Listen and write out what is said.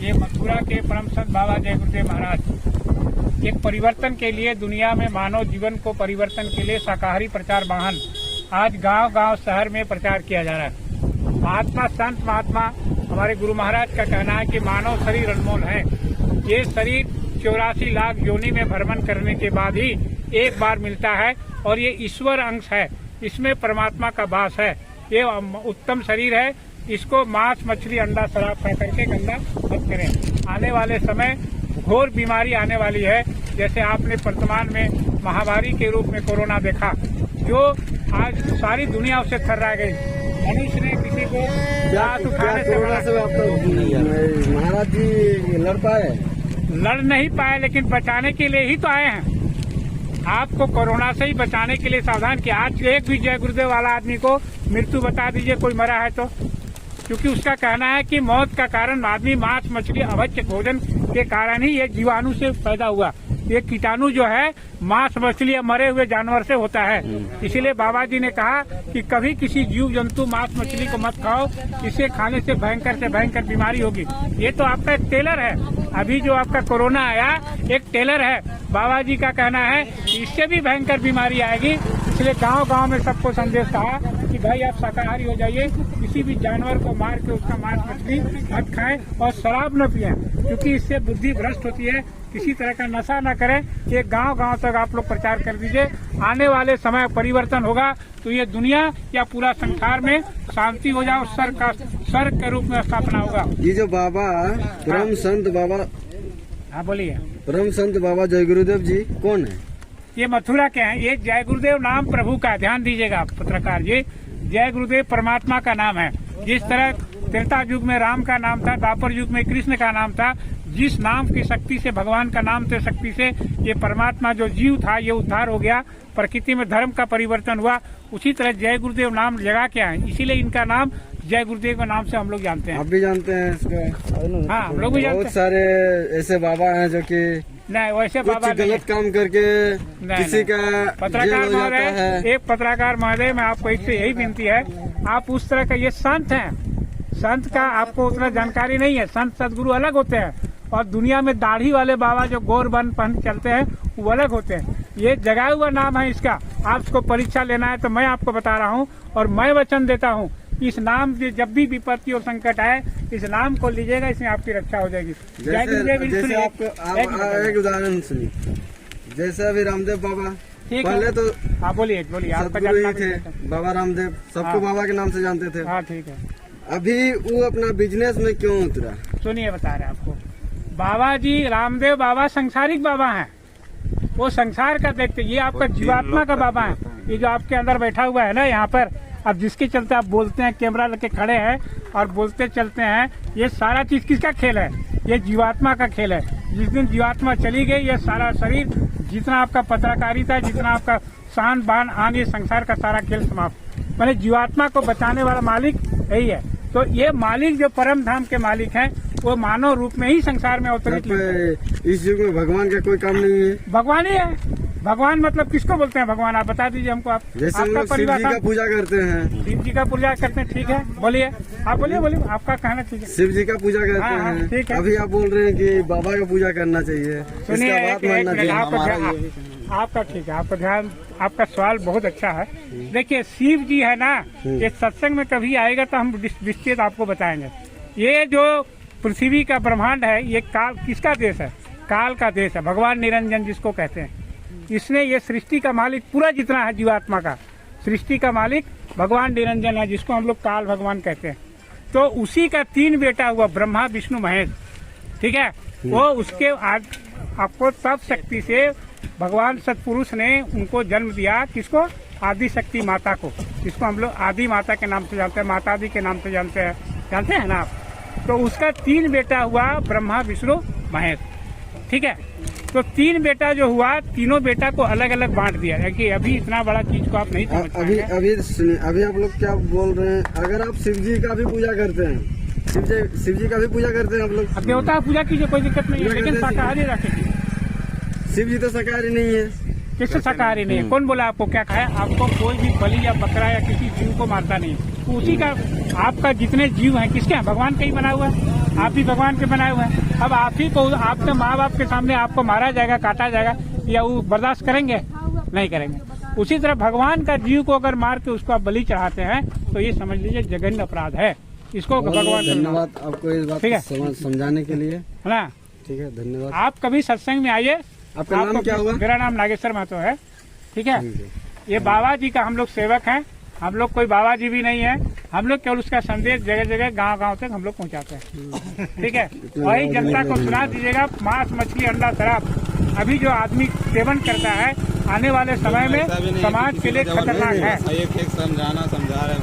ये मथुरा के परम संत बाबा जय गुरुदेव महाराज एक परिवर्तन के लिए दुनिया में मानव जीवन को परिवर्तन के लिए शाकाहारी प्रचार वाहन आज गांव-गांव शहर में प्रचार किया जा रहा है। महात्मा संत महात्मा हमारे गुरु महाराज का कहना है कि मानव शरीर अनमोल है। ये शरीर 84 लाख योनि में भ्रमण करने के बाद ही एक बार मिलता है और ये ईश्वर अंश है, इसमें परमात्मा का वास है। ये उत्तम शरीर है, इसको मांस मछली अंडा शराब खा करके गंदा मत करें। आने वाले समय घोर बीमारी आने वाली है, जैसे आपने वर्तमान में महामारी के रूप में कोरोना देखा, जो आज सारी दुनिया उससे थर्रा गई। मनुष्य ने किसी को हाथ उठाने से महाराज जी लड़ नहीं पाए, लेकिन बचाने के लिए ही तो आए हैं। आपको कोरोना से ही बचाने के लिए सावधान किया। आज एक भी जय गुरुदेव वाला आदमी को मृत्यु बता दीजिए कोई मरा है तो, क्योंकि उसका कहना है कि मौत का कारण आदमी मांस मछली अवश्य भोजन के कारण ही ये जीवाणु से पैदा हुआ। ये कीटाणु जो है मांस मछली या मरे हुए जानवर से होता है। इसीलिए बाबा जी ने कहा कि कभी किसी जीव जंतु मांस मछली को मत खाओ, इसे खाने से भयंकर बीमारी होगी। ये तो आपका एक टेलर है, अभी जो आपका कोरोना आया एक टेलर है। बाबा जी का कहना है इससे भी भयंकर बीमारी आएगी। इसलिए गांव-गांव में सबको संदेश कहा कि भाई आप शाकाहारी हो जाइए, किसी भी जानवर को मार के उसका मांस मछली मत खाएं और शराब न पिएं, क्योंकि इससे बुद्धि भ्रष्ट होती है। किसी तरह का नशा न करें। ये गांव-गांव तक आप लोग प्रचार कर दीजिए। आने वाले समय परिवर्तन होगा तो ये दुनिया या पूरा संसार में शांति हो जाए, स्वर्ग के रूप में स्थापना होगा। ये जो बाबा परम संत बाबा, हाँ बोलिए, परम संत बाबा जय गुरुदेव जी कौन है? ये मथुरा के हैं। ये जय गुरुदेव नाम प्रभु का, ध्यान दीजिएगा पत्रकार जी, जय गुरुदेव परमात्मा का नाम है। जिस तरह त्रेता युग में राम का नाम था, द्वापर युग में कृष्ण का नाम था, जिस नाम की शक्ति से भगवान का नाम से शक्ति से ये परमात्मा जो जीव था ये उद्धार हो गया, प्रकृति में धर्म का परिवर्तन हुआ। उसी तरह जय गुरुदेव नाम जगह क्या है, इसीलिए इनका नाम जय गुरुदेव के नाम से हम लोग जानते हैं। आप भी जानते हैं इसको? हाँ, हम लोग भी जानते हैं। बहुत सारे ऐसे बाबा हैं जो कि नहीं वैसे बाबा गलत काम करके किसी का पत्रकार महोदय, एक पत्रकार महोदय में आपको एक से यही विनती है, आप उस तरह का, ये संत हैं, संत का आपको उतना जानकारी नहीं है। संत सदगुरु अलग होते हैं और दुनिया में दाढ़ी वाले बाबा जो गोर बन पहन चलते हैं वो अलग होते हैं। ये जगाया हुआ नाम है इसका। आपको परीक्षा लेना है तो मैं आपको बता रहा हूँ और मैं वचन देता हूँ, इस नाम से जब भी विपत्ति और संकट आए इस नाम को लीजिएगा, इसमें आपकी रक्षा हो जाएगी। जैसे आपको एक उदाहरण सुनिए, जैसे अभी रामदेव बाबा पहले तो हाँ बोलिए सदगुरु थे, बाबा रामदेव सबको बाबा के नाम से जानते थे। हाँ ठीक है। अभी वो अपना बिजनेस में क्यों उतरा? सुनिए बता रहे आपको, बाबा जी रामदेव बाबा संसारिक बाबा हैं, वो संसार का देखते। ये आपका जीवात्मा का बाबा है, ये जो आपके अंदर बैठा हुआ है ना यहाँ पर, अब जिसके चलते आप बोलते हैं, कैमरा लेके खड़े हैं और बोलते चलते हैं, ये सारा चीज किसका खेल है? ये जीवात्मा का खेल है। जिस दिन जीवात्मा चली गई ये सारा शरीर, जितना आपका पत्रकारिता, जितना आपका शान बान आन, ये संसार का सारा खेल समाप्त। मैंने जीवात्मा को बचाने वाला मालिक यही है। तो ये मालिक जो परम धाम के मालिक हैं वो मानव रूप में ही संसार में अवतरित। इस युग में भगवान का कोई काम नहीं है। भगवान ही है। भगवान मतलब किसको बोलते हैं भगवान, आप बता दीजिए हमको। आप जैसे हम लोग शिव जी का पूजा करते हैं, शिव जी का पूजा करते हैं, ठीक है, बोलिए आप बोलिए आपका कहना ठीक है। शिव जी का पूजा करते हैं, ठीक है। अभी आप बोल रहे हैं कि बाबा का पूजा करना चाहिए, सुनिए आपका ठीक है, आपका ध्यान, आपका सवाल बहुत अच्छा है। देखिए शिव जी है ना, ये सत्संग में कभी आएगा तो हम विस्तृत आपको बताएंगे। ये जो पृथ्वी का ब्रह्मांड है ये काल किसका देश है? काल का देश है। भगवान निरंजन जिसको कहते हैं, इसने ये सृष्टि का मालिक पूरा जितना है जीवात्मा का, सृष्टि का मालिक भगवान निरंजन है, जिसको हम लोग काल भगवान कहते हैं। तो उसी का 3 बेटा हुआ, ब्रह्मा विष्णु महेश, ठीक है। वो उसके आपको तब शक्ति से भगवान सतपुरुष ने उनको जन्म दिया, किसको? आदि शक्ति माता को, जिसको हम लोग आदि माता के नाम से जानते हैं, माता दी के नाम से जानते हैं ना आप। तो उसका 3 बेटा हुआ, ब्रह्मा विष्णु महेश, ठीक है। तो 3 बेटा जो हुआ, तीनों बेटा को अलग अलग बांट दिया है कि अभी इतना बड़ा चीज को आप नहीं समझ पाएंगे। अभी आप लोग क्या बोल रहे हैं? अगर आप शिव जी का भी पूजा करते हैं, शिव जी का भी पूजा करते हैं आप लोग, अब देवता पूजा कीजिए, कोई दिक्कत नहीं है, लेकिन शाकाहारी रखेंगे। शिव जी तो शाकाहारी नहीं है। किससे शाकाहारी नहीं है? कौन बोला आपको क्या खाया? आपको कोई भी बलि या बकरा या किसी जीव को मारता नहीं। उसी का आपका जितने जीव हैं किसके हैं? भगवान का ही बना हुआ है। आप भी भगवान के बनाए हुए हैं। अब आप ही को आपके माँ बाप के सामने आपको मारा जाएगा, काटा जाएगा, या वो बर्दाश्त करेंगे? नहीं करेंगे। उसी तरह भगवान का जीव को अगर मार के उसको आप बलि चढ़ाते हैं तो ये समझ लीजिए जघन्य अपराध है। इसको भगवान धन्यवाद आपको इस बात ठीक है समझाने के लिए, है ना। ठीक है, धन्यवाद। आप कभी सत्संग में आइए। आपका नाम क्या हुआ? मेरा नाम नागेश्वर महतो है। ठीक है, ये बाबा जी का हम लोग सेवक हैं। हम लोग कोई बाबा जी भी नहीं है, हम लोग केवल उसका संदेश जगह जगह गांव गांव तक हम लोग पहुंचाते हैं। ठीक है, वही जनता को सुना दीजिएगा। मांस, मछली, अंडा, शराब अभी जो आदमी सेवन करता है आने वाले समय में समाज के लिए खतरनाक है। एक समझा रहे हैं।